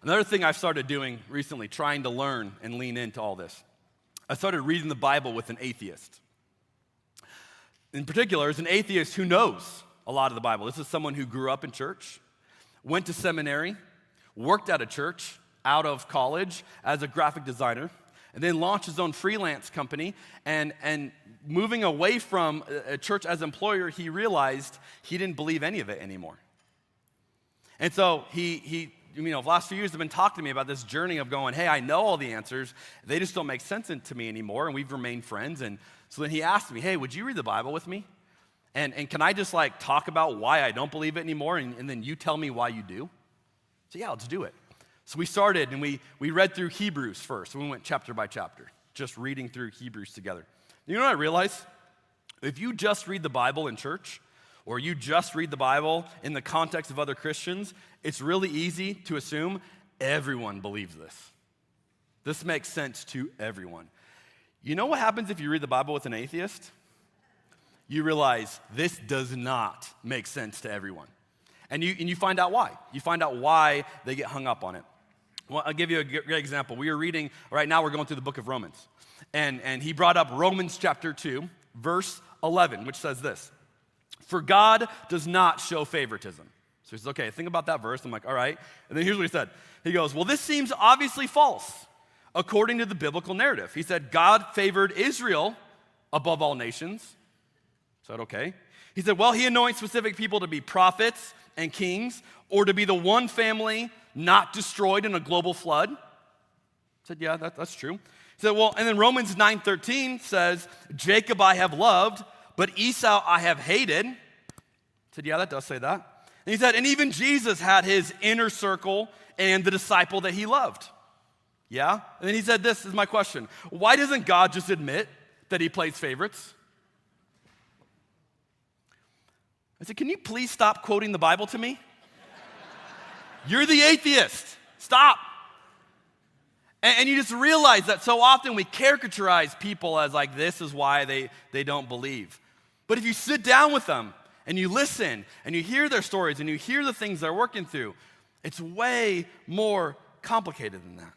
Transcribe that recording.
Another thing I've started doing recently, trying to learn and lean into all this, I started reading the Bible with an atheist. In particular, is an atheist who knows a lot of the Bible. This is someone who grew up in church, went to seminary, worked at a church out of college as a graphic designer, and then launched his own freelance company. And moving away from a church as employer, he realized he didn't believe any of it anymore. And so the last few years have been talking to me about this journey of going, hey, I know all the answers. They just don't make sense to me anymore, and we've remained friends. And so then he asked me, hey, would you read the Bible with me? And can I just talk about why I don't believe it anymore, and then you tell me why you do? So yeah, let's do it. So we started, and we read through Hebrews first. We went chapter by chapter, just reading through Hebrews together. You know what I realized? If you just read the Bible in church, or you just read the Bible in the context of other Christians, it's really easy to assume everyone believes this. This makes sense to everyone. You know what happens if you read the Bible with an atheist? You realize this does not make sense to everyone. And you find out why. You find out why they get hung up on it. Well, I'll give you a great example. We are reading, right now we're going through the book of Romans. And he brought up Romans chapter 2, verse 11, which says this: "For God does not show favoritism." So he says, okay, think about that verse. I'm like, all right. And then here's what he said. He goes, well, this seems obviously false according to the biblical narrative. He said, God favored Israel above all nations. I said, okay. He said, well, he anoints specific people to be prophets and kings, or to be the one family not destroyed in a global flood. I said, yeah, that's true. He said, well, and then Romans 9:13 says, Jacob I have loved, but Esau I have hated. I said, yeah, that does say that. And he said, and even Jesus had his inner circle and the disciple that he loved. Yeah? And then he said, this is my question. Why doesn't God just admit that he plays favorites? I said, can you please stop quoting the Bible to me? You're the atheist. Stop. And you just realize that so often we caricaturize people as this is why they don't believe. But if you sit down with them and you listen and you hear their stories and you hear the things they're working through, it's way more complicated than that.